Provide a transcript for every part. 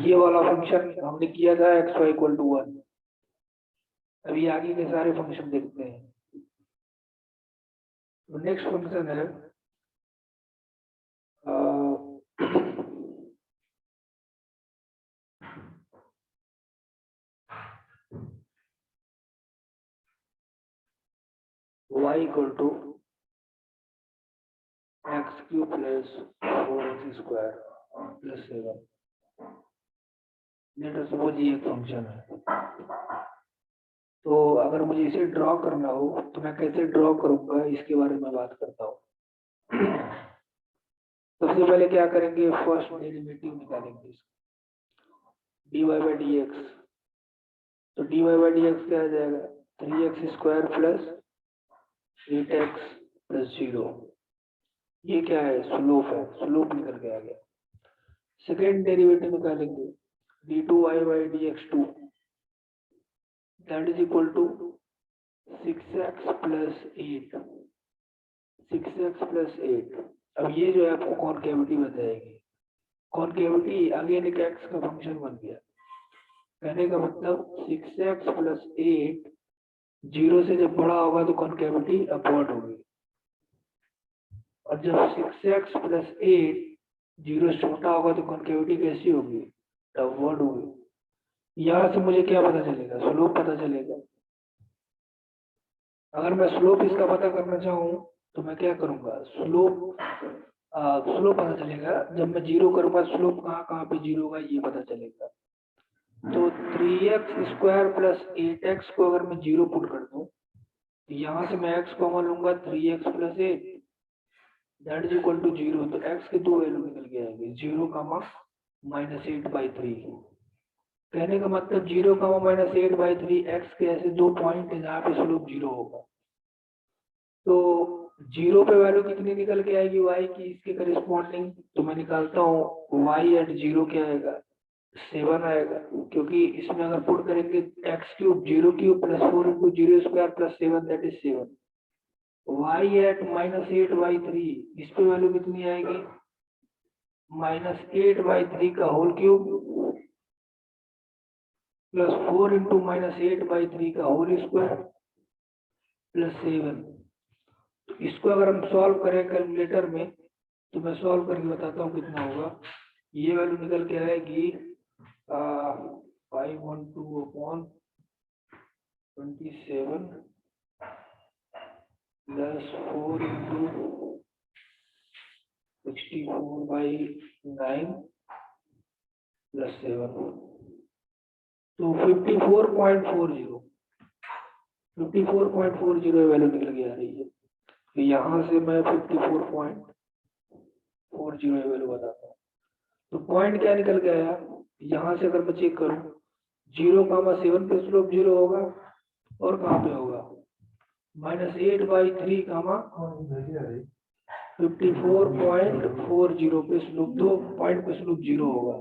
ये वाला फंक्शन हमने किया था एक्स वाई इक्वल टू 1। अभी आगे के सारे फंक्शन देखते हैं। तो नेक्स्ट फंक्शन है y equal to x cube plus 4x square plus 7। Let us suppose ये एक फंक्शन है। तो अगर मुझे इसे ड्रॉ करना हो तो मैं कैसे ड्रॉ करूंगा इसके बारे में बात करता हूँ। सबसे पहले क्या करेंगे, फर्स्ट डेरिवेटिव निकालेंगे dy बाई डी एक्स। तो dy बाई डी एक्स क्या आ जाएगा, 3x square plus 8x plus 0। ये क्या है, स्लोप है, स्लोप निकल के आ गया। सेकेंड डेरिवेटिव निकालेंगे d2y by d x 2, that is equal to 6x plus 8, 6x plus 8। अब ये जो है आपको कॉनकेविटी बताएगी। कॉनकेविटी अगेन एक x का फंक्शन बन गया। कहने का मतलब 6x प्लस 8 जीरो से जब बड़ा होगा तो कॉनकेविटी अपवर्ड होगी, और जब 6x प्लस 8 जीरो से छोटा होगा तो कॉनकेविटी कैसी होगी, अपवर्ड होगी। यहाँ से मुझे क्या पता चलेगा, स्लोप पता चलेगा। अगर मैं स्लोप इसका पता करना चाहूँ तो मैं क्या करूंगा, स्लोप पता चलेगा। जब मैं जीरो करूंगा स्लोप कहाँ पे जीरो होगा ये पता चलेगा। तो 3x स्क्वायर प्लस 8x को अगर मैं जीरो पुट कर दूं तो यहाँ से मैं x कॉमन लूंगा, 3x plus 8 that is equal to 0। तो x के दो वैल्यू निकल के आएंगे, 0 कामा माइनस 8/3। कहने का मतलब 0 कामा माइनस 8/3 x के ऐसे दो पॉइंट है जहाँ पे स्लोप 0 होगा। तो 0 पे वैल्यू कितनी निकल के आएगी y की, इसके करिस्पॉन्डिंग। तो मैं निकालता हूँ y एट 0 क्या आएगा, 7 आएगा, क्योंकि इसमें अगर पुट करेंगे x cube 0 cube plus 4 into 0 square plus 7 that is 7। y at minus 8/3, इस पे वैल्यू कितनी आएगी, माइनस 8/3 का whole cube plus 4 into minus 8/3 का होल स्क्वायर प्लस 7। तो इसको अगर हम सॉल्व करें कैलकुलेटर में तो मैं सॉल्व करके बताता हूँ कितना होगा। ये वैल्यू निकल के आएगी 512/27 प्लस 4 इंटू 64/9 प्लस 7। तो 54.40 वैल्यू निकल के आ रही है। तो यहाँ से मैं 54.40 वैल्यू बताता हूँ। तो पॉइंट क्या निकल के आया, यहाँ से अगर मैं चेक करूँ 0,7 पे स्लोप 0 होगा, और कहाँ पे होगा माइनस 8/3 कामा 54.40 पे स्लोप, दो पॉइंट पे स्लोप 0 होगा।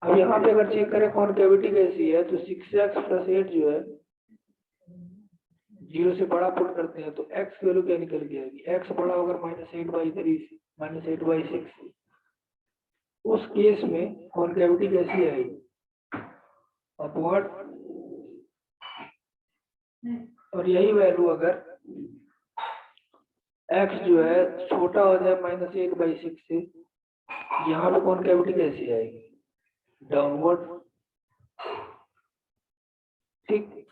अब यहाँ पे अगर चेक करें कॉनकेविटी कैसी है, तो 6x प्लस 8 जो है 0 से बड़ा पुट करते हैं तो x की वैल्यू क्या निकल के आएगी, x बड़ा होगा माइनस 8/3 से माइनस 8/6 से। उस केस में कॉनकेविटी कैसी आएगी, अपवर्ड। और यही वैल्यू अगर x जो है छोटा हो जाए माइनस 8/6 से, यहाँ पे कॉनकेविटी कैसी आएगी, डाउनवर्ड। ठीक।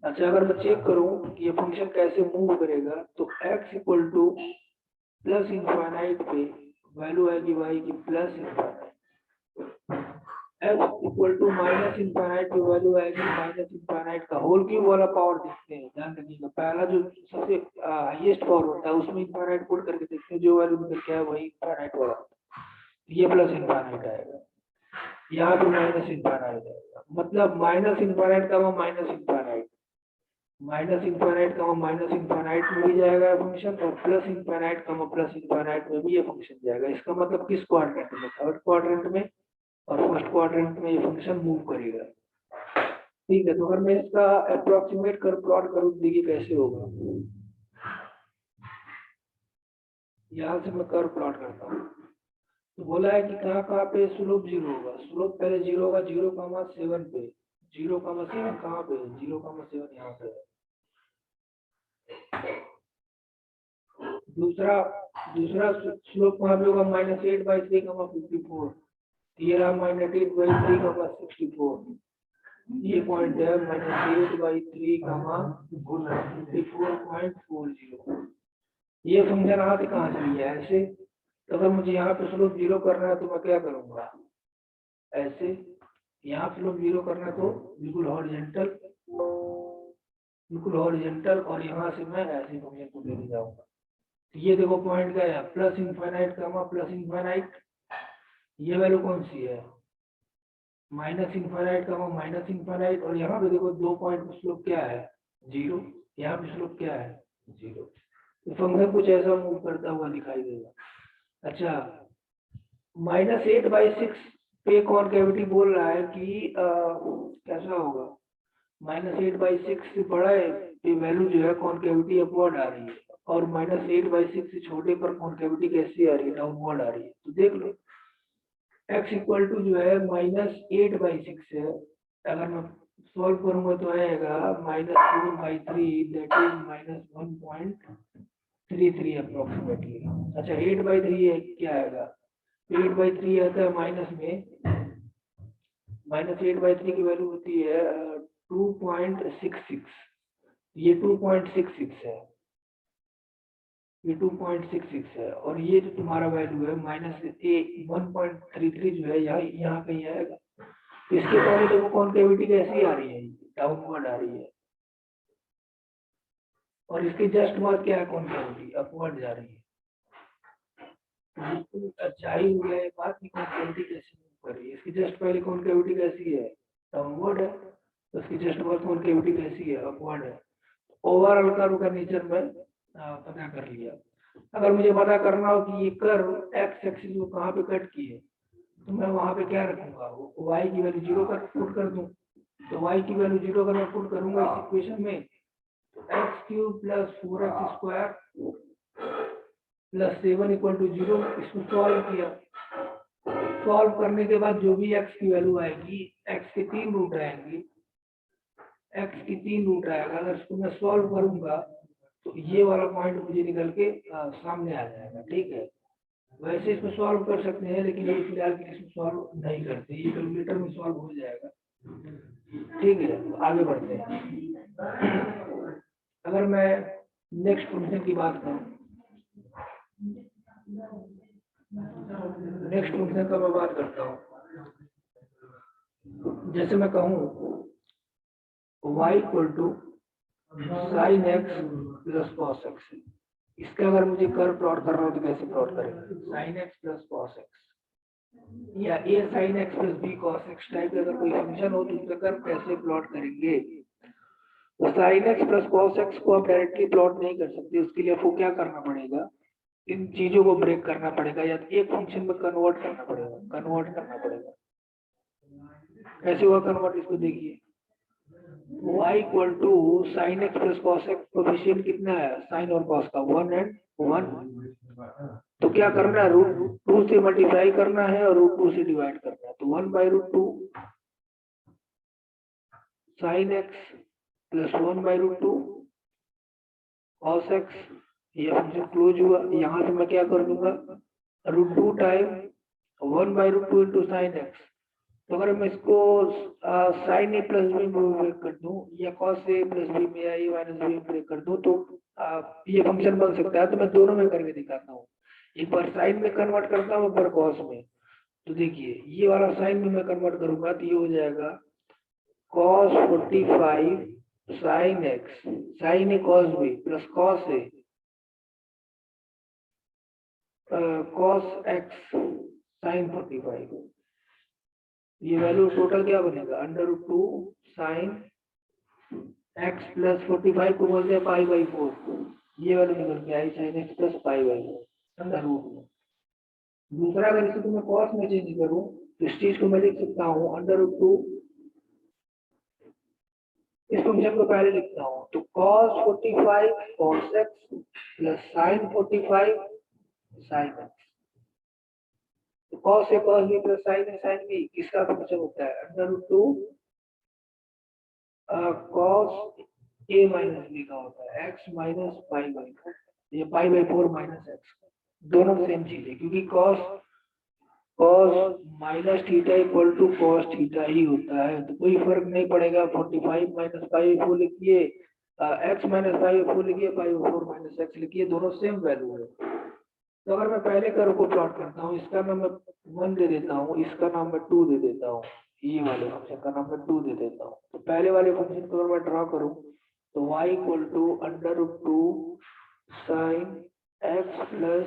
अच्छा, अगर मैं चेक करूं कि ये फंक्शन कैसे मूव करेगा, तो x equal to plus infinite पे वैल्यू आएगी y की plus infinite, x equal to minus infinite पे वैल्यू आएगी माइनस इनफाइनाइट का होल क्यूब वाला पावर। देखते हैं, ध्यान रखिएगा, पहला जो सबसे हाईएस्ट पावर होता है उसमें इनफाइनाइट पुट करके देखते हैं, जो वैल्यू निकल के आए वही इनफाइनाइट वाला, ये प्लस इनफाइनाइट आएगा, यहाँ पे माइनस इनफाइनाइट आएगा। मतलब माइनस इनफाइनाइट का माइनस इनफाइनाइट, माइनस इनफाइनाइट का माइनस इनफाइनाइट में भी जाएगा फंक्शन, और प्लस इनफाइनाइट का प्लस इनफाइनाइट में भी ये फंक्शन जाएगा। इसका मतलब किस क्वाड्रेंट में, थर्ड क्वाड्रेंट में और फर्स्ट क्वाड्रेंट में ये फंक्शन मूव करेगा। ठीक है, तो अगर मैं इसका अप्रोक्सीमेट कर प्लॉट करूँ, देखिए कैसे होगा। यहाँ से मैं कर्व प्लॉट करता हूँ, तो बोला है कि कहाँ कहाँ पे स्लोप 0 होगा। स्लोप पहले 0 होगा 0,7 पे। 0,7 कहाँ पे? 0,7 यहाँ पे। दूसरा स्लोप कहाँ पे होगा? -8/3,54। ये रहा -8/3,64। ये पॉइंट है -8/3,54.40। ये फंक्शन यहाँ से कहाँ से लिया है? ऐसे। तो अगर मुझे यहाँ पे स्लोप 0 करना है तो मैं क्या करूंगा? ऐसे। यहाँ स्लोप 0 करना है तो बिल्कुल हॉरिजॉन्टल और यहाँ से मैं ऐसे फंक्शन को लेके जाऊंगा। तो ये देखो पॉइंट क्या है? Plus infinite plus infinite. ये वैल्यू कौन सी है? Minus infinite minus infinite. और यहाँ पे देखो 2 पॉइंट का स्लोप क्या है? 0। यहाँ पे स्लोप क्या है? 0। तो फंक्शन कुछ ऐसा मूव करता हुआ दिखाई देगा। अच्छा, -8/6 पे कॉनकेविटी बोल रहा है कि कैसा होगा? -8/6 से बड़ा है ये वैल्यू जो है कॉनकेविटी अपवर्ड आ रही है, और -8/6 से छोटे पर कॉनकेविटी कैसी आ रही है? डाउनवर्ड आ रही है। तो देख लो x इक्वल टू जो है -8/6 है। अगर मैं सॉल्व करूंगा तो आएगा -4/3, दैट इज -1.33 अप्रोक्सीमेटली। अच्छा, 8/3 है, क्या आएगा? 8/3 आता है माइनस में। -8/3 की वैल्यू होती है 2.66। ये 2.66 है। ये 2.66 है। और ये जो तुम्हारा वैल्यू है -1.33 जो है यहाँ कहीं आएगा। इसके पहले देखो कॉनकेविटी कैसी आ रही है? डाउनवर्ड आ रही है। और इसके जस्ट बाद क्या है? कॉनकेविटी अपवर्ड जा रही है। बिल्कुल अच्छाई हो गया बात की कॉनकेविटी कैसे मूव कर रही है। इसकी जस्ट पहले कॉनकेविटी कैसी है? डाउनवर्ड है। तो इसकी जस्ट बाद कॉनकेविटी कैसी है? अपवर्ड है। ओवरऑल कर्व का नेचर में पता कर लिया। अगर मुझे पता करना हो कि ये कर्व एक्स एक्सिस को कहाँ पे कट की है, तो मैं वहां पे क्या रखूंगा? y की वैल्यू 0 कर पुट कर दूं। तो y की वैल्यू 0 अगर मैं पुट करूंगा इस इक्वेशन में, तो x³ + 4x² + 7 = 0। इसको सॉल्व किया। सॉल्व करने के बाद जो भी x की वैल्यू आएगी, x के 3 रूट आएंगे। x की 3 रूट आएगा। अगर इसको मैं सॉल्व करूंगा तो ये वाला पॉइंट मुझे निकल के सामने आ जाएगा। ठीक है, वैसे इसको सॉल्व कर सकते हैं, लेकिन अभी फिलहाल के लिए इसको सॉल्व नहीं करते। ये कैलकुलेटर में सॉल्व हो जाएगा। ठीक है, तो आगे बढ़ते हैं। अगर मैं नेक्स्ट फंक्शन की बात करूं, नेक्स्ट फंक्शन का मैं बात करता हूं। जैसे मैं कहूं y = sin x + cos x। इसका अगर मुझे कर्व प्लॉट करना हो तो कैसे प्लॉट करेंगे? sin x + cos x, या a sin x + b cos x type का अगर कोई फंक्शन हो तो उसका कर्व कैसे प्लॉट करेंगे? तो sin x + cos x को आप डायरेक्टली प्लॉट नहीं कर सकते। उसके लिए आपको क्या करना पड़ेगा? इन चीजों को ब्रेक करना पड़ेगा, या एक फंक्शन में कन्वर्ट करना पड़ेगा। कैसे हुआ कन्वर्ट? इसको देखिए, y = sin x + cos x। Coefficient कितना है? sin और cos का 1 and 1। तो क्या करना है? √2 से मल्टीप्लाई करना है और √2 से डिवाइड करना है। तो 1/√2 sin x + 1/√2 cos x। ये फंक्शन क्लोज हुआ। यहाँ से मैं क्या कर दूंगा? √2 टाइम 1/√2 into sin x। तो अगर मैं इसको sin a + b में ब्रेक कर दूं, या cos a + b में, या a - b में ब्रेक कर दूं, तो ये फंक्शन बन सकता है। तो मैं दोनों में करके दिखाता हूँ। एक बार sin में कन्वर्ट करता हूँ, एक बार cos में। तो देखिए, ये वाला sin में मैं कन्वर्ट करूंगा तो ये हो जाएगा cos 45 sin x sin a cos b + cos a cos x sin 45। ये वैल्यू टोटल क्या बनेगा? √2 sin x + 45 को बोलते हैं π/4। ये वैल्यू निकल के आई sin x + π/4 √2। दूसरा, अगर इसको मैं cos में चेंज करूं तो इस चीज को मैं लिख सकता हूँ √2। इस फंक्शन को पहले लिखता हूँ तो cos 45 cos x + sin 45 sin x। Cos है कॉस बी प्लस साइन है साइन बी, किसका फंक्शन होता है under root two cos A minus B का होता है x minus pi by four, ये pi by four minus x, दोनों सेम चीज है क्योंकि cos cos minus theta equal to cos theta ही होता है, तो कोई फर्क नहीं पड़ेगा 45 माइनस पाई बाई फोर लिखिए, x minus pi by four लिखिए, पाई बाई फोर माइनस एक्स लिखिए, दोनों सेम वैल्यू है। तो अगर मैं पहले कर्व को प्लॉट करता हूँ, इसका नाम मैं 1 दे देता हूँ, इसका नाम मैं 2 दे देता हूँ, ये वाले फंक्शन का नाम मैं 2 दे देता हूँ। तो पहले वाले फंक्शन को अगर मैं ड्रॉ करूँ तो y equal to under root two sine x plus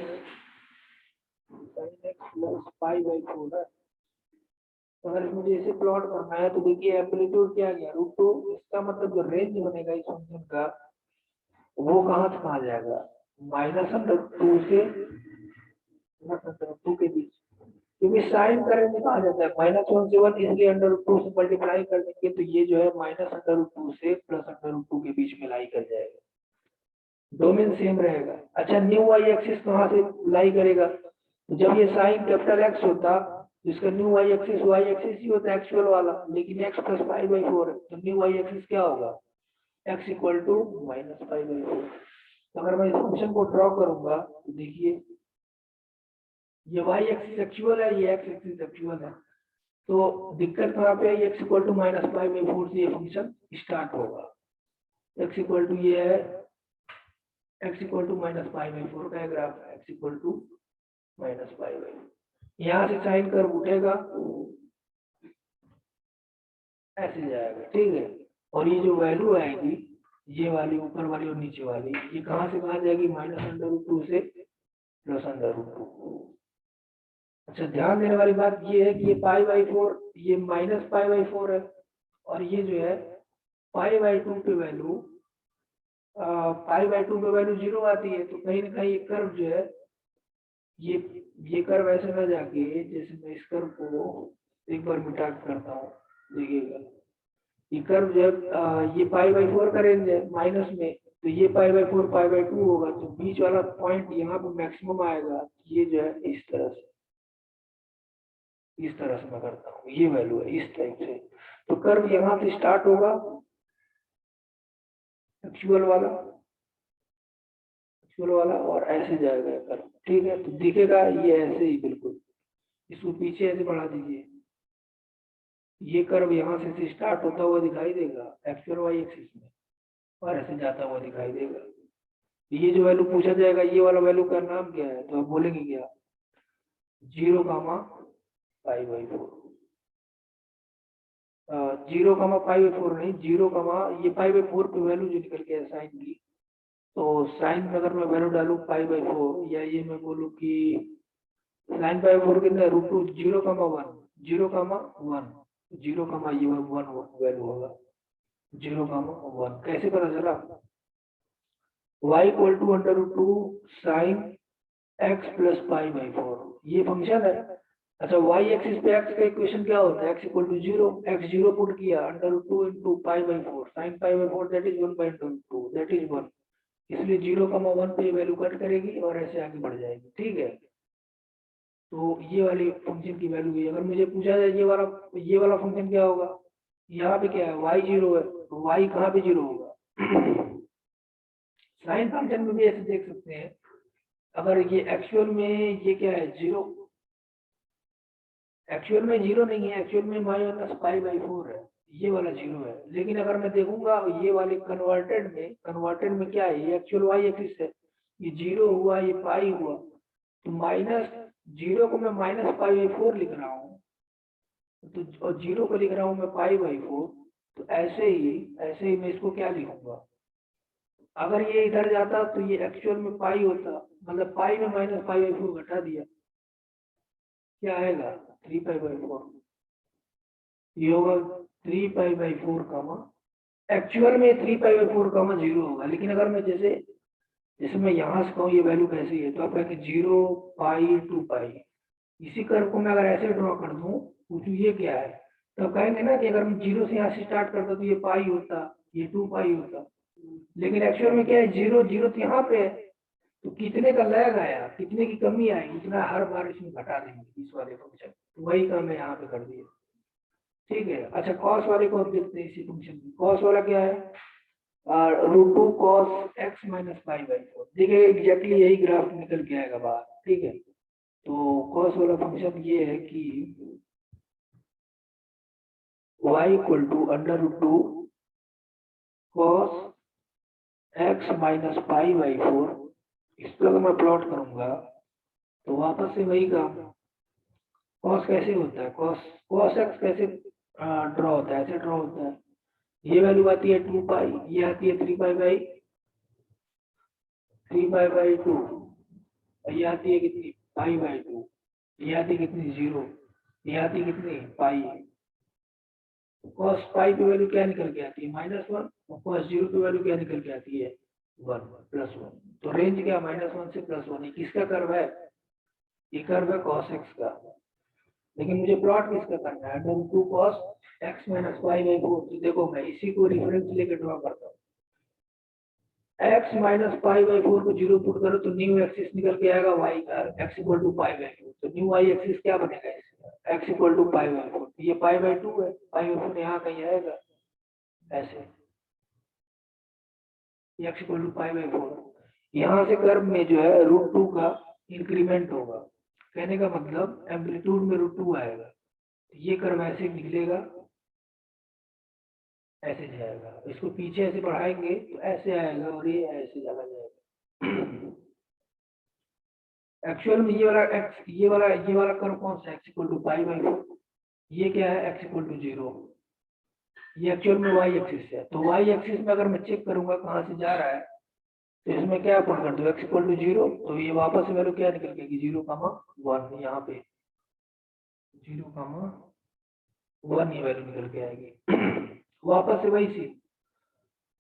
pi by four है। तो अगर मुझे इसे प्लॉट करना है तो देखिए एम्पलीट्यूड क्या गया रूट टू, इसका मतलब जो रेंज बनेगा इस फंक्शन का वो कहाँ से कहाँ जाएगा, माइनस अंडर टू से टू के बीच, क्योंकि साइन करंट कहा जाता है -1 से 1, इसलिए अंडर रूट टू से मल्टीप्लाई कर देंगे तो ये जो है माइनस अंडर रूट टू से प्लस अंडर रूट टू के बीच में लाई कर जाएगा, डोमेन सेम रहेगा। अच्छा न्यू वाई एक्सिस कहाँ से लाई करेगा, तो जब ये साइन कैपिटल एक्स होता जिसका न्यू वाई एक्सिस ही होता है एक्चुअल वाला, लेकिन x plus pi by four है तो न्यू वाई एक्सिस क्या होगा x equal to minus pi by four. तो अगर मैं इस फंक्शन को ड्रॉ करूंगा तो देखिए ये y एक्सिस एक्चुअल है, ये x एक्सिस एक्चुअल है, तो दिक्कत कहाँ पे है, x equal to minus pi by four से ये फंक्शन स्टार्ट होगा, x इक्वल टू ये है x equal to minus pi by four का ग्राफ है, x equal to minus pi by, यहाँ से साइन कर्व उठेगा ऐसे जाएगा, ठीक है। और ये जो वैल्यू आएगी ये वाली ऊपर वाली और नीचे वाली, ये कहाँ से कहाँ जाएगी माइनस अंडर रूट टू से प्लस अंडर रूट टू। अच्छा ध्यान देने वाली बात ये है कि ये पाई बाई फोर ये माइनस पाई बाई फोर है, और ये जो है पाई बाई टू पे वैल्यू पाई बाई टू पे वैल्यू 0 आती है, तो कहीं ना कहीं ये कर्व जो है ये कर्व ऐसे ना जाके, जैसे मैं इस कर्व को एक बार मिटा करता हूँ देखिएगा, ये कर्व जो है ये पाई बाई फोर का रेंज है माइनस में, तो ये pi by four pi by two होगा, तो बीच वाला पॉइंट यहाँ पे मैक्सिमम आएगा, ये जो है इस तरह से मैं करता हूँ, ये वैल्यू है इस टाइप से, तो कर्व यहाँ से स्टार्ट होगा एक्चुअल वाला और ऐसे जाएगा कर्व, ठीक है। तो दिखेगा ये ऐसे ही बिल्कुल, इसको पीछे ऐसे बढ़ा दीजिए, ये कर्व यहाँ से स्टार्ट होता हुआ दिखाई देगा एक्चुअल वाई एक्सिस में और ऐसे जाता हुआ दिखाई देगा। ये जो वैल्यू पूछा जाएगा ये वाला वैल्यू का नाम क्या है, तो आप बोलेंगे क्या 0 comma pi by four, 0 comma pi by four नहीं 0 कामा ये पाई बाई फोर पे वैल्यू जो निकल के साइन की, तो साइन में अगर मैं वैल्यू डालू पाई बाई फोर, या ये मैं बोलूँ कि साइन पाई बाई फोर कितना रूट टू 0 कामा 1 0 कामा 1 0 कामा ये 1 वैल्यू होगा 0 कामा 1, कैसे पता चला y equal to under root two sine x plus pi by four, ये फंक्शन है। अच्छा y एक्सिस पे x का इक्वेशन क्या होता है x equal to 0, x 0 put किया under root two into pi by four sine pi by four that is 1 by two that is 1, इसलिए 0 कामा 1 पे वैल्यू कट करेगी और ऐसे आगे बढ़ जाएगी, ठीक है। तो ये वाली फंक्शन की वैल्यू गई। अगर मुझे पूछा जाए ये वाला फंक्शन क्या होगा, यहाँ पे क्या है y 0 है, तो y कहाँ पे 0 होगा साइन फंक्शन में भी ऐसे देख सकते हैं, अगर ये एक्चुअल में ये क्या है 0, एक्चुअल में 0 नहीं है, एक्चुअल में माइनस पाई बाई फोर है, ये वाला 0 है, लेकिन अगर मैं देखूंगा ये वाले कन्वर्टेड में क्या है, ये एक्चुअल वाई एक्सिस है, ये 0 हुआ ये पाई हुआ, तो माइनस 0 को मैं माइनस पाई बाई फोर लिख रहा हूँ, तो और 0 को लिख रहा हूँ मैं पाई बाई फोर, तो ऐसे ही मैं इसको क्या लिखूंगा, अगर ये इधर जाता तो ये एक्चुअल में पाई होता, मतलब पाई में माइनस पाई बाई फोर घटा दिया, क्या आएगा 3 पाई बाई फोर, ये होगा 3 pi by four comma, actual में 3 पाई बाई फोर कामा 0 होगा, लेकिन अगर मैं जैसे मैं यहाँ से कहूँ ये वैल्यू कैसी है, तो आप कहेंगे 0 पाई 2 पाई, इसी कर्व को मैं अगर ऐसे ड्रॉ कर दूं पूछूं ये क्या है, तो आप कहेंगे ना कि अगर मैं 0 से यहाँ से स्टार्ट करता तो ये पाई होता, ये 2 पाई होता, लेकिन एक्चुअल में क्या है 0 0 तो यहाँ पे है, तो कितने का लैग आया, कितने की कमी आई, इतना हर बार इसमें घटा देंगे इस वाले फंक्शन। तो वही काम मैं यहाँ पे कर दिया। ठीक है, अच्छा कॉस वाले को हम देखते हैं इसी फंक्शन में। कॉस वाला क्या है, √2 cos x minus pi by 4। देखिए एग्जैक्टली यही ग्राफ निकल के आएगा बाहर। ठीक है, तो कॉस वाला फंक्शन ये है कि y equal to √2 cos x minus pi by 4। इसको अगर मैं प्लॉट करूंगा तो वापस से वही काम। कॉस कैसे होता है, कॉस एक्स कैसे ड्रॉ होता है, ऐसे ड्रॉ होता है। ये वैल्यू आती है 2 पाई, ये आती है 3 पाई बाई 2, ये आती है कितनी पाई बाई 2, ये आती है कितनी 0, ये आती है कितनी पाई। कॉस पाई की वैल्यू क्या निकल के आती है -1, और कॉस 0 की वैल्यू क्या निकल के आती है 1 +1। तो रेंज क्या -1 से +1। ये किसका कर्व है, ये कर्व है cos x का। लेकिन मुझे प्लॉट किसका करना है, √2 cos x minus pi by 4। तो देखो मैं इसी को रिफरेंस लेके ड्रॉ करता हूँ। x माइनस पाई बाई 4 को 0 पुट करो तो न्यू एक्सिस निकल के आएगा y का, x equal to pi by 4। तो न्यू y एक्सिस क्या बनेगा इसका, x equal to pi by 4। ये पाई बाई 2 है, पाई बाई 4 यहाँ कहीं आएगा ऐसे, x equal to pi by 4। यहाँ से कर्व में जो है √2 का इंक्रीमेंट होगा। कहने का मतलब एम्पलीट्यूड में √2 आएगा। ये कर्व ऐसे निकलेगा, ऐसे जाएगा। इसको पीछे ऐसे बढ़ाएंगे तो ऐसे आएगा और ये ऐसे चला जाएगा। एक्चुअल में ये वाला कर्व कौन सा, x equal to pi by 4। ये क्या है, x इक्वल टू 0। ये एक्चुअल में y एक्सिस है। तो y एक्सिस में अगर मैं चेक करूंगा कहाँ से जा रहा है, तो इसमें क्या पुट कर दो, x इक्वल टू 0। तो ये वापस से वैल्यू क्या निकल गई 0,1। यहाँ पे 0,1 ये वैल्यू निकल के आएगी। वापस से वही चीज।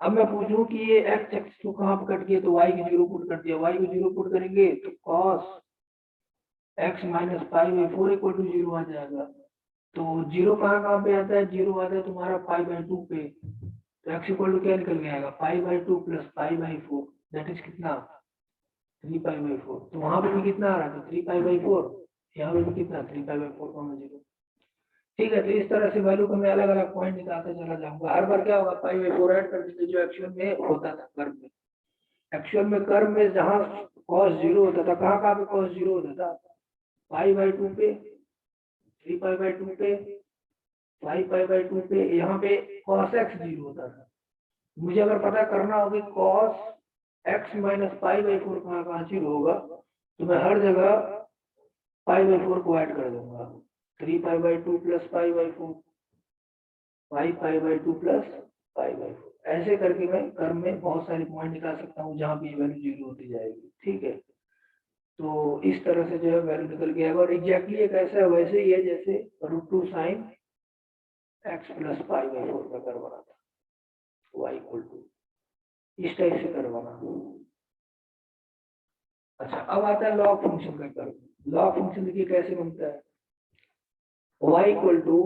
अब मैं पूछूं कि ये x एक्सिस को कहाँ पे कट गया, तो y की 0 पुट कर दिया। y को 0 पुट करेंगे तो cos x minus pi by 4 equal to 0 आ जाएगा। तो 0 कहाँ पे आता है, 0 आता है तुम्हारा पाई बाई 2 पे। तो x इक्वल टू क्या निकल के आएगा, pi by 2 plus pi by 4, that is कितना 3 पाई बाई 4। तो वहां पे भी कितना आ रहा था 3 पाई बाई 4, यहाँ पे भी कितना 3 पाई बाई 4,0। ठीक है, तो इस तरह से वैल्यू को मैं अलग अलग पॉइंट निकालते चला जाऊंगा। हर बार क्या होगा, पाई बाई 4 ऐड कर देंगे जो एक्चुअल में होता था कर्व में। एक्चुअल में कर्व में जहाँ cos 0 होता था, कहाँ पे cos 0 होता था, पाई बाई 2 पे, 3 पाई बाई 2 पे, 5 पाई बाई 2 पे। यहाँ पे cos x 0 होता था। मुझे अगर पता करना हो कि cos x minus pi by 4 कहाँ 0 होगा, तो मैं हर जगह पाई बाई 4 को ऐड कर दूंगा। 3 pi by 2 plus pi by 4, 5 pi by 2 plus pi by 4। ऐसे करके मैं कर्व में बहुत सारे पॉइंट निकाल सकता हूँ जहाँ भी वैल्यू 0 होती जाएगी। ठीक है, तो इस तरह से जो है वैल्यू निकल के आएगा। और एग्जैक्टली एक ऐसा वैसे ही है जैसे √2 sine x plus pi by 4 का कर्व बना था, y इक्वल टू इस टाइप से कर्व बना। अच्छा, अब आता है लॉग फंक्शन का कर्व। लॉग फंक्शन देखिए कैसे बनता है, y equal to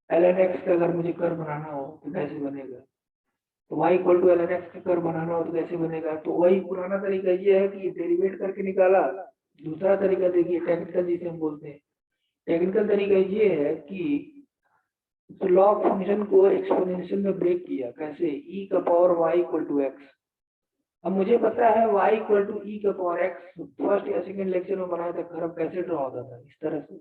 ln x का अगर मुझे कर्व बनाना हो तो कैसे बनेगा, तो y equal to ln x का कर्व बनाना हो तो कैसे बनेगा। तो वही पुराना तरीका ये है कि डेरिवेट करके निकाला। दूसरा तरीका देखिए टेक्निकल जिसे हम बोलते हैं, टेक्निकल तरीका ये है कि तो लॉग फंक्शन को एक्सपोनेंशियल में ब्रेक किया। कैसे, e का power y equal to x। अब मुझे पता है y इक्वल टू e का पावर x, फर्स्ट या सेकंड लेक्चर में बनाया था कर्व कैसे ड्रॉ होता था, इस तरह से।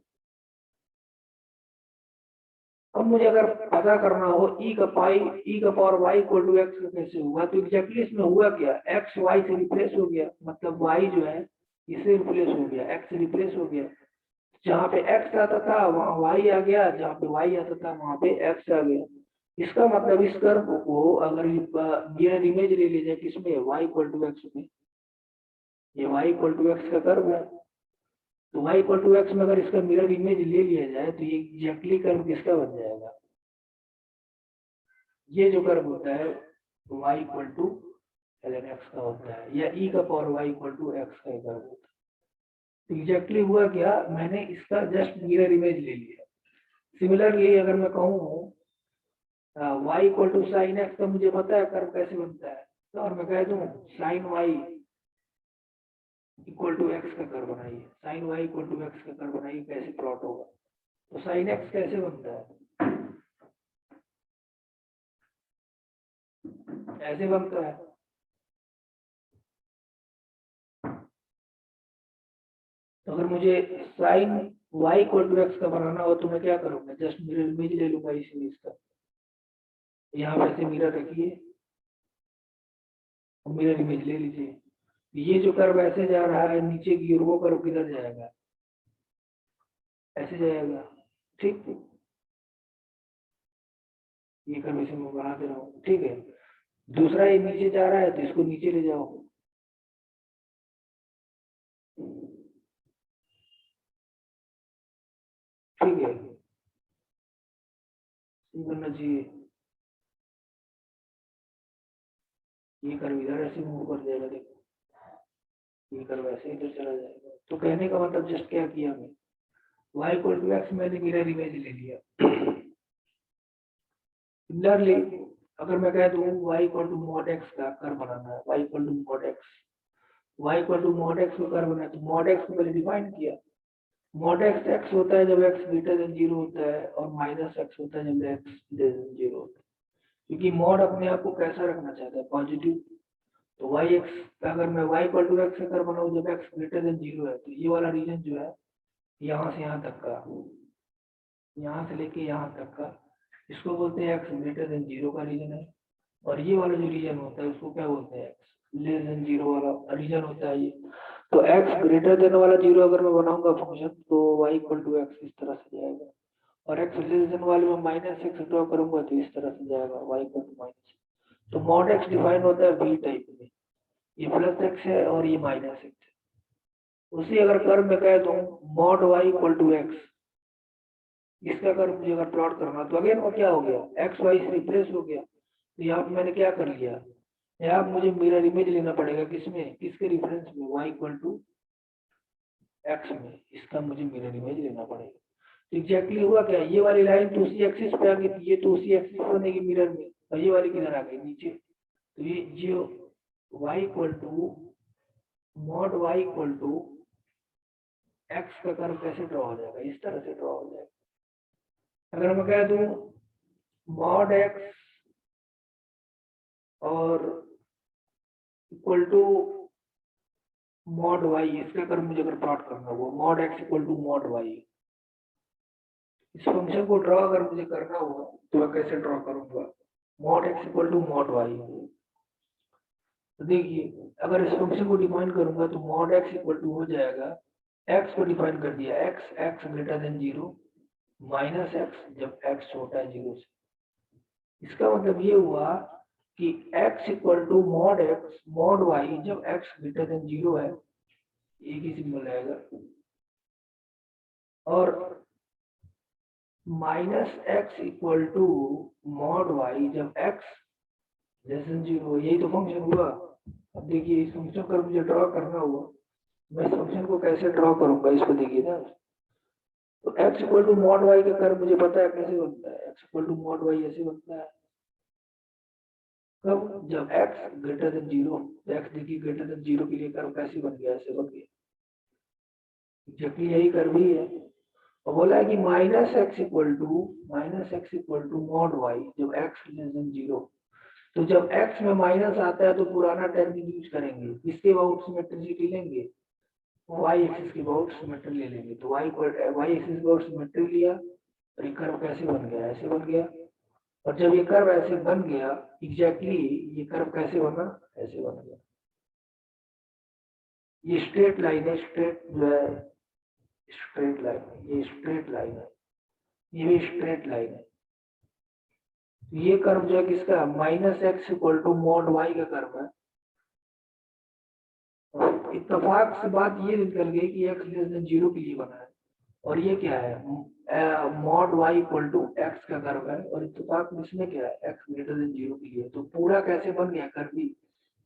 अब मुझे अगर पता करना हो e का power y equal to x कैसे होगा, तो एग्जैक्टली इसमें हुआ क्या, x y से रिप्लेस हो गया। मतलब y जो है इसे रिप्लेस हो गया, x से रिप्लेस हो गया। जहाँ पे x आता था वहाँ y आ गया, जहाँ पे y आता था वहाँ पे x आ गया। इसका मतलब इस कर्व को अगर मिरर इमेज ले ली जाए किसमें, y इक्वल टू x में, ये y इक्वल टू x का कर्व है। तो y इक्वल टू x में अगर इसका मिरर इमेज ले लिया जाए तो ये एग्जैक्टली कर्व किसका बन जाएगा, ये जो कर्व होता है y equal to ln x का होता है, या e का power y equal to x का कर्व होता है। एग्जैक्टली हुआ क्या, मैंने इसका जस्ट मिरर इमेज ले लिया। सिमिलरली अगर मैं कहूँ y equal to sine x का मुझे पता है कर्व कैसे बनता है, तो और मैं कह दूं sine y equal to x का कर्व बनाइए, sine y equal to x का कर्व बनाइए, कैसे प्लॉट होगा। तो साइन एक्स कैसे बनता है, ऐसे बनता है। तो अगर मुझे sine y equal to x का बनाना हो तो मैं क्या करूंगा, जस्ट मिरर इमेज ले लूंगा इस इमेज का, यहाँ पे ऐसे मिरर रखिए, मिरर इमेज ले लीजिए। ये जो कर्व ऐसे जा रहा है नीचे की ओर, वो कर्व किधर जाएगा, ऐसे जाएगा। ठीक, ये कर्व इसे मैं बना दे रहा हूँ, ठीक है। दूसरा ये नीचे जा रहा है तो इसको नीचे ले जाओ, ठीक है, बनना चाहिए। ये कर्व इधर ऐसे मूव कर जाएगा, देखो ये कर्व ऐसे इधर चला जाएगा। तो कहने का मतलब जस्ट क्या किया मैं, y इक्वल टू एक्स मैंने मिरर इमेज ले लिया। सिमिलरली अगर मैं कह दूं y equal to mod x का कर्व बनाना है, y equal to mod x, y equal to mod x का कर्व बनाना है, तो मॉड एक्स को पहले डिफाइन किया। मॉड एक्स एक्स होता है जब एक्स ग्रेटर देन जीरो होता है, और माइनस एक्स होता है जब एक्स ग्रेटर देन जीरो होता है। क्योंकि मॉड अपने आप को कैसा रखना चाहता है, पॉजिटिव। तो वाई एक्स, अगर मैं वाई इक्वल टू एक्स का कर्व बनाऊं जब एक्स ग्रेटर देन जीरो है, तो ये वाला रीजन जो है यहाँ से यहाँ तक का, यहाँ से लेके यहाँ तक का, इसको बोलते हैं एक्स ग्रेटर देन जीरो का रीजन है। और ये वाला जो रीजन होता है उसको क्या बोलते हैं, एक्स लेस देन जीरो वाला रीजन होता है ये। तो एक्स ग्रेटर देन वाला जीरो अगर मैं बनाऊंगा फंक्शन, तो वाई इक्वल टू एक्स इस तरह से जाएगा, और एक्स लेस देन वाले में माइनस एक्स ड्रॉ करूंगा तो इस तरह से जाएगा, वाई इक्वल टू माइनस। तो मॉड एक्स डिफाइन होता है वी टाइप में, ये प्लस एक्स है और ये माइनस एक्स है। उसी अगर कर्व में कह दूं mod y equal to x, इसका अगर मुझे अगर प्लॉट करना, तो अगेन वो क्या हो गया, एक्स वाई से रिप्लेस हो गया। तो यहाँ पे मैंने क्या कर लिया, यहाँ पे मुझे मिरर इमेज लेना पड़ेगा, किसमें, किसके रिफरेंस में, वाई इक्वल टू एक्स में, इसका मुझे मिरर इमेज लेना पड़ेगा। एग्जैक्टली हुआ क्या, ये वाली लाइन तो उसी एक्सिस पे आ गई थी, ये तो उसी एक्सिस बनेगी मिरर में, और ये वाली किधर आ गई, नीचे। तो ये जो y equal to mod y equal to x का कर्व कैसे ड्रॉ हो जाएगा, इस तरह से ड्रॉ हो जाएगा। अगर मैं कह दूं मॉड एक्स और इक्वल टू मॉड वाई, इसका कर्व मुझे अगर प्लॉट करना हो, mod x equal to mod y, इस फंक्शन को ड्रॉ अगर मुझे करना हुआ तो मैं कैसे ड्रॉ करूंगा, mod x equal to mod y. तो देखिए अगर इस फंक्शन को डिफाइन करूंगा तो मॉड एक्स इक्वल टू हो जाएगा, एक्स को डिफाइन कर दिया, x x greater than zero, minus x जब एक्स छोटा है जीरो से। इसका मतलब ये हुआ कि x equal to mod x mod y जब x ग्रेटर देन जीरो है, एक ही सिंबल आएगा, और minus x equal to mod y जब x लेस देन जीरो, यही तो फंक्शन हुआ। अब देखिए इस फंक्शन को मुझे ड्रॉ करना हुआ, मैं इस फंक्शन को कैसे ड्रॉ करूंगा, इसको देखिए ना। तो x equal to mod y का कर्व मुझे पता है कैसे बनता है, x equal to mod y ऐसे बनता है, कब, जब x greater than zero. x देखिए ग्रेटर देन जीरो के लिए कर्व कैसे बन गया, ऐसे बन गया, एग्जैक्टली यही कर्व ही है। और बोला है कि minus x equal to mod y जब x लेस देन जीरो। तो जब x में माइनस आता है तो पुराना टर्म यूज करेंगे, इसके अबाउट सिमेट्रिसिटी लेंगे, y एक्सिस के अबाउट सिमेट्री ले लेंगे। तो y एक्सिस के अबाउट सिमेट्री लिया, और ये कर्व कैसे बन गया, ऐसे बन गया। और जब ये कर्व ऐसे बन गया, एग्जैक्टली ये कर्व कैसे बना, ऐसे बन गया। ये स्ट्रेट लाइन है, स्ट्रेट जो है स्ट्रेट लाइन है, ये स्ट्रेट लाइन है, ये भी स्ट्रेट लाइन है। ये कर्व जो है किसका, minus x equal to mod y का कर्व है। और इत्तेफाक से बात ये निकल गई कि एक्स लेस देन जीरो के लिए बना है, और ये क्या है, mod y equal to x का कर्व है, और इत्तेफाक में इसमें क्या है, एक्स ग्रेटर देन जीरो के लिए। तो पूरा कैसे बन गया कर्व भी,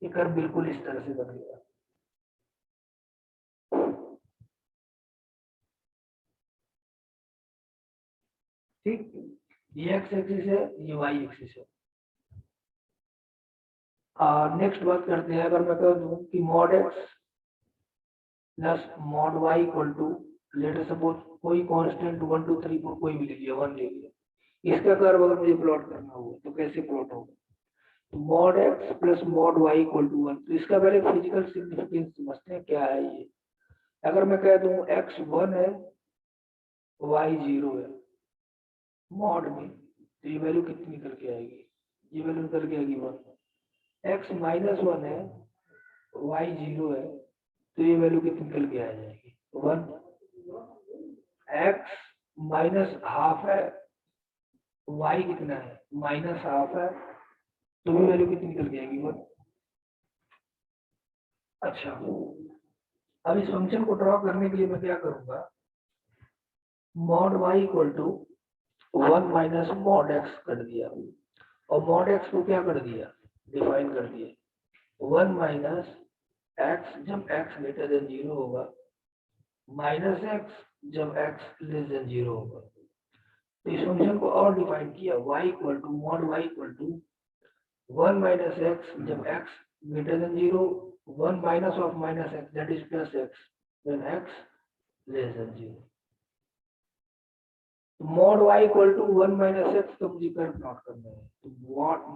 ये कर्व बिल्कुल इस तरह से बन गया। ठीक, ये एक्स एक्सिस है, ये वाई एक्सिस है। नेक्स्ट बात करते हैं, अगर मैं कह दूं कि mod x plus mod y equal to let suppose कोई कांस्टेंट 1 2 3 4 कोई भी ले लिया 1 ले लिया, इसका कर्व अगर मुझे प्लॉट करना हो तो कैसे प्लॉट होगा, तो mod x plus mod y equal to 1। तो इसका पहले फिजिकल सिग्निफिकेंस समझते हैं क्या है ये। अगर मैं कह दूं एक्स 1 है वाई 0 है मॉड में, तो ये वैल्यू कितनी निकल के आएगी, ये वैल्यू निकल के आएगी 1। एक्स माइनस 1 है वाई 0 है, तो ये वैल्यू कितनी निकल के आ जाएगी 1। एक्स माइनस हाफ है वाई कितना है माइनस हाफ है, तो भी वैल्यू कितनी निकल के आएगी 1। अच्छा, अब इस फंक्शन को ड्रॉ करने के लिए मैं क्या करूंगा, mod y equal to 1 minus mod x कर दिया, और मॉड एक्स को क्या कर दिया डिफाइन कर दिया 1 माइनस एक्स जब एक्स ग्रेटर देन 0 होगा माइनस एक्स जब एक्स लेस देन 0 होगा। तो इस फंक्शन को और डिफाइन किया y equal to mod y equal to 1 minus x जब x greater than 0 1 minus of minus x that is plus x when x less than 0। Mod y equal to 1 minus x का मुझे curve plot करना है, तो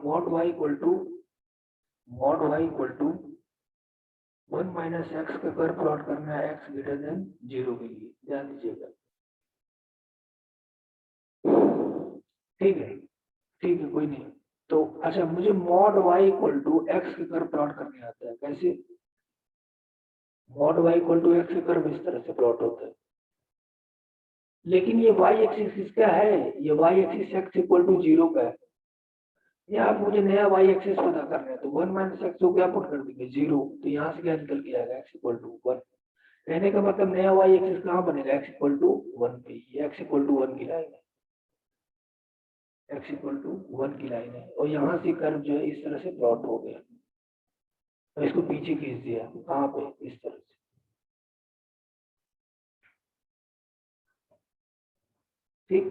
mod y equal to 1 minus x का curve plot करना है x greater than 0 के लिए, ध्यान दीजिएगा। ठीक है कोई नहीं। तो अच्छा मुझे mod y equal to x के कर्व प्लॉट करने आता है, कैसे, mod y equal to x के कर्व इस तरह से प्लॉट होता है, लेकिन ये y एक्सिस किसका है, ये y axis x equal to 0 का है। यहाँ आप मुझे नया y एक्सिस पता करना है, तो 1 माइनस एक्स को क्या पुट कर देंगे 0, तो यहाँ से क्या निकल के आएगा x इक्वल टू 1। कहने का मतलब नया y एक्सिस कहाँ बनेगा x इक्वल टू 1 पे, ये x इक्वल टू 1 की लाइन है, x इक्वल टू 1 की लाइन है, और यहाँ से कर्व जो है इस तरह से प्लॉट हो गया, और इसको पीछे खींच दिया कहाँ पे इस तरह से। ठीक,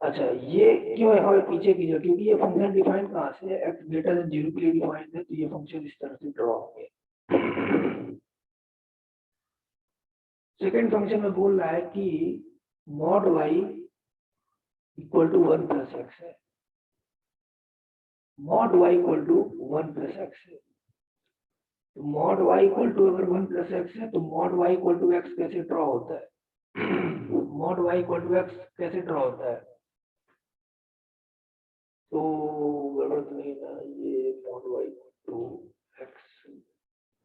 अच्छा ये क्यों है हमें पीछे खींचा, क्योंकि ये फंक्शन डिफाइन कहाँ से है x ग्रेटर देन 0 के लिए डिफाइंड है, तो ये फंक्शन इस तरह से ड्रॉ हो गया। सेकेंड फंक्शन में बोल रहा है कि mod y equal to 1 plus x है, mod y equal to 1 plus x है, तो मॉड y इक्वल टू अगर 1 प्लस एक्स है तो mod y equal to x कैसे ड्रॉ होता है, mod y equal to x कैसे ड्रॉ होता है, तो गलत नहीं ना, ये mod y equal to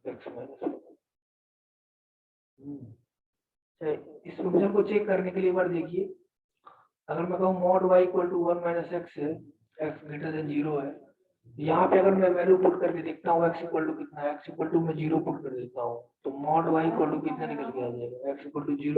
x minus 1। इस फंक्शन को चेक करने के लिए एक बार देखिए, अगर मैं कहूँ mod y equal to 1 minus x है, एक्स ग्रेटर देन 0 है, यहाँ पे अगर मैं वैल्यू पुट करके देखता हूँ x इक्वल टू कितना है, x इक्वल टू मैं 0 पुट कर देता हूँ, तो मॉड y इक्वल टू कितना निकल के आ जाएगा, x इक्वल टू 0